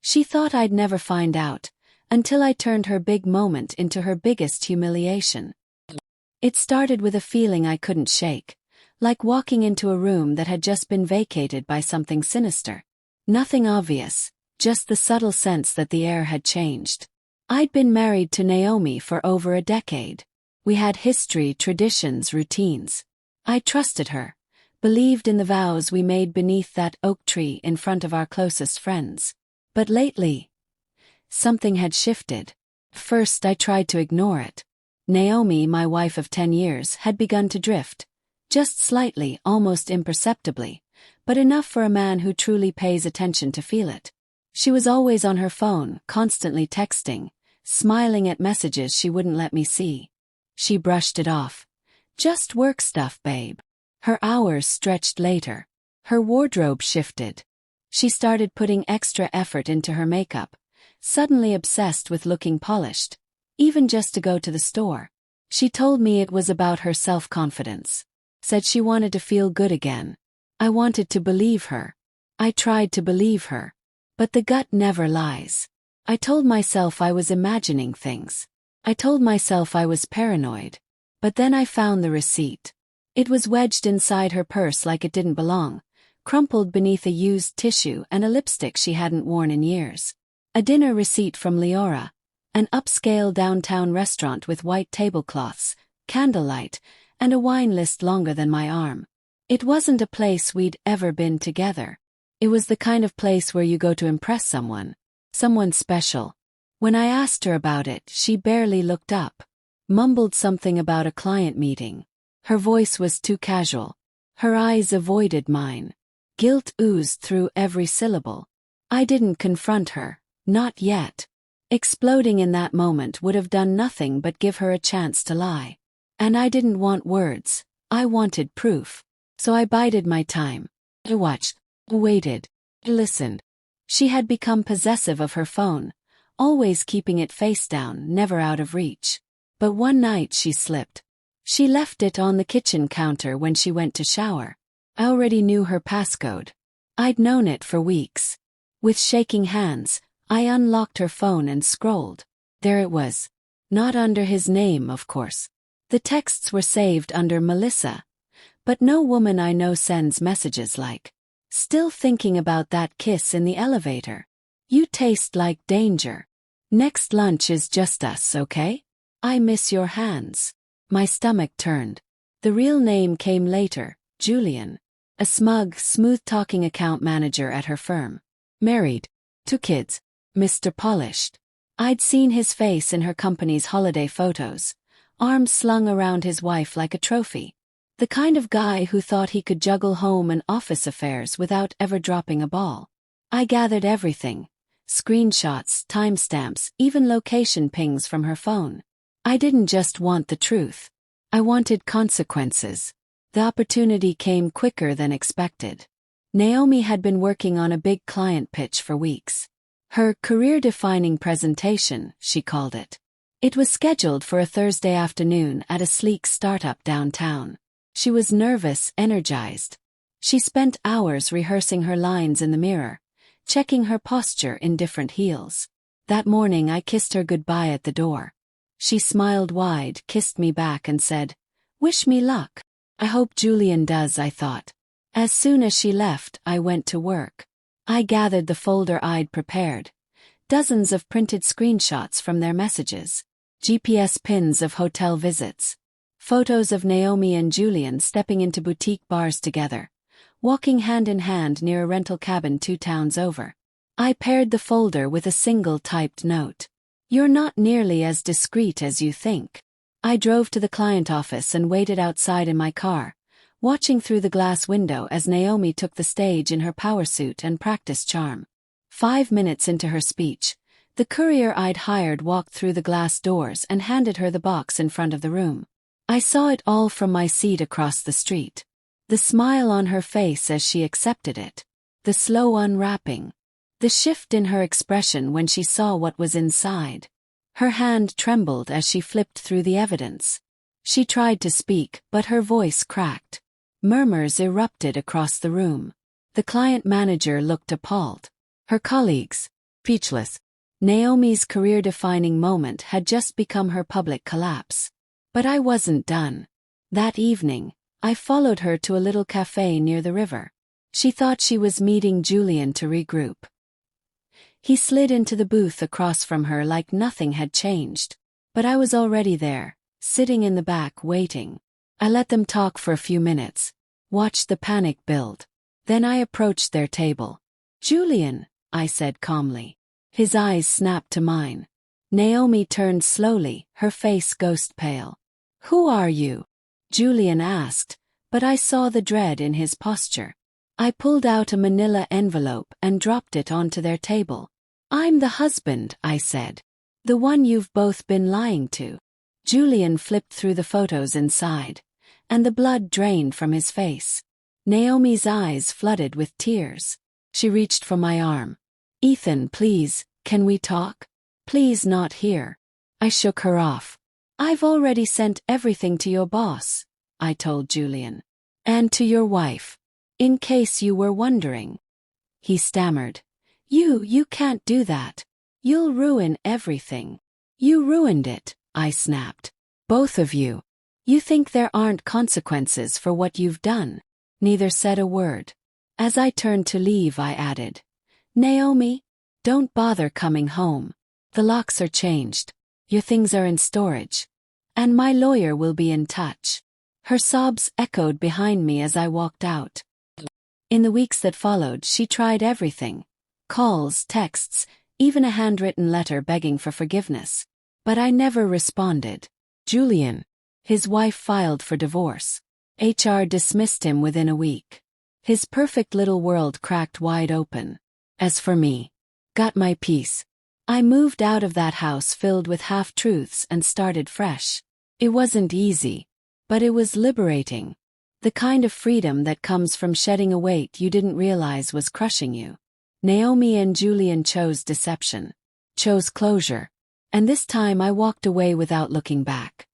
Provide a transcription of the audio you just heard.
She thought I'd never find out, until I turned her big moment into her biggest humiliation. It started with a feeling I couldn't shake, like walking into a room that had just been vacated by something sinister. Nothing obvious, just the subtle sense that the air had changed. I'd been married to Naomi for over a decade. We had history, traditions, routines. I trusted her, believed in the vows we made beneath that oak tree in front of our closest friends. But lately, something had shifted. First, I tried to ignore it. Naomi, my wife of 10 years, had begun to drift. Just slightly, almost imperceptibly, but enough for a man who truly pays attention to feel it. She was always on her phone, constantly texting, smiling at messages she wouldn't let me see. She brushed it off. Just work stuff, babe. Her hours stretched later. Her wardrobe shifted. She started putting extra effort into her makeup, suddenly obsessed with looking polished, even just to go to the store. She told me it was about her self-confidence. Said she wanted to feel good again. I wanted to believe her. I tried to believe her. But the gut never lies. I told myself I was imagining things. I told myself I was paranoid. But then I found the receipt. It was wedged inside her purse like it didn't belong, crumpled beneath a used tissue and a lipstick she hadn't worn in years. A dinner receipt from Leora, an upscale downtown restaurant with white tablecloths, candlelight, and a wine list longer than my arm. It wasn't a place we'd ever been together. It was the kind of place where you go to impress someone special. When I asked her about it, she barely looked up, mumbled something about a client meeting. Her voice was too casual. Her eyes avoided mine. Guilt oozed through every syllable. I didn't confront her, not yet. Exploding in that moment would have done nothing but give her a chance to lie. And I didn't want words, I wanted proof. So I bided my time. I watched, waited, listened. She had become possessive of her phone, always keeping it face down, never out of reach. But one night she slipped. She left it on the kitchen counter when she went to shower. I already knew her passcode. I'd known it for weeks. With shaking hands, I unlocked her phone and scrolled. There it was. Not under his name, of course. The texts were saved under Melissa. But no woman I know sends messages like, "Still thinking about that kiss in the elevator. You taste like danger. Next lunch is just us, okay? I miss your hands." My stomach turned. The real name came later, Julian. A smug, smooth-talking account manager at her firm. Married. 2 kids. Mr. Polished. I'd seen his face in her company's holiday photos, arms slung around his wife like a trophy. The kind of guy who thought he could juggle home and office affairs without ever dropping a ball. I gathered everything. Screenshots, timestamps, even location pings from her phone. I didn't just want the truth. I wanted consequences. The opportunity came quicker than expected. Naomi had been working on a big client pitch for weeks. Her career-defining presentation, she called it. It was scheduled for a Thursday afternoon at a sleek startup downtown. She was nervous, energized. She spent hours rehearsing her lines in the mirror, checking her posture in different heels. That morning I kissed her goodbye at the door. She smiled wide, kissed me back and said, "Wish me luck." I hope Julian does, I thought. As soon as she left, I went to work. I gathered the folder I'd prepared. Dozens of printed screenshots from their messages. GPS pins of hotel visits. Photos of Naomi and Julian stepping into boutique bars together, walking hand in hand near a rental cabin 2 towns over. I paired the folder with a single typed note. "You're not nearly as discreet as you think." I drove to the client office and waited outside in my car, watching through the glass window as Naomi took the stage in her power suit and practice charm. 5 minutes into her speech, the courier I'd hired walked through the glass doors and handed her the box in front of the room. I saw it all from my seat across the street. The smile on her face as she accepted it. The slow unwrapping. The shift in her expression when she saw what was inside. Her hand trembled as she flipped through the evidence. She tried to speak, but her voice cracked. Murmurs erupted across the room. The client manager looked appalled. Her colleagues, Speechless. Naomi's career-defining moment had just become her public collapse. But I wasn't done. That evening, I followed her to a little cafe near the river. She thought she was meeting Julian to regroup. He slid into the booth across from her like nothing had changed. But I was already there, sitting in the back waiting. I let them talk for a few minutes, watched the panic build. Then I approached their table. "Julian," I said calmly. His eyes snapped to mine. Naomi turned slowly, her face ghost pale. "Who are you?" Julian asked, but I saw the dread in his posture. I pulled out a manila envelope and dropped it onto their table. "I'm the husband," I said. "The one you've both been lying to." Julian flipped through the photos inside, and the blood drained from his face. Naomi's eyes flooded with tears. She reached for my arm. "Ethan, please, can we talk? Please not here." I shook her off. "I've already sent everything to your boss," I told Julian. "And to your wife. In case you were wondering." He stammered. You can't do that. You'll ruin everything." "You ruined it," I snapped. "Both of you. You think there aren't consequences for what you've done." Neither said a word. As I turned to leave, I added, "Naomi, don't bother coming home. The locks are changed. Your things are in storage. And my lawyer will be in touch." Her sobs echoed behind me as I walked out. In the weeks that followed, she tried everything. Calls, texts, even a handwritten letter begging for forgiveness. But I never responded. Julian. His wife filed for divorce. HR dismissed him within a week. His perfect little world cracked wide open. As for me, got my peace. I moved out of that house filled with half-truths and started fresh. It wasn't easy, but it was liberating. The kind of freedom that comes from shedding a weight you didn't realize was crushing you. Naomi and Julian chose deception, chose closure, and this time I walked away without looking back.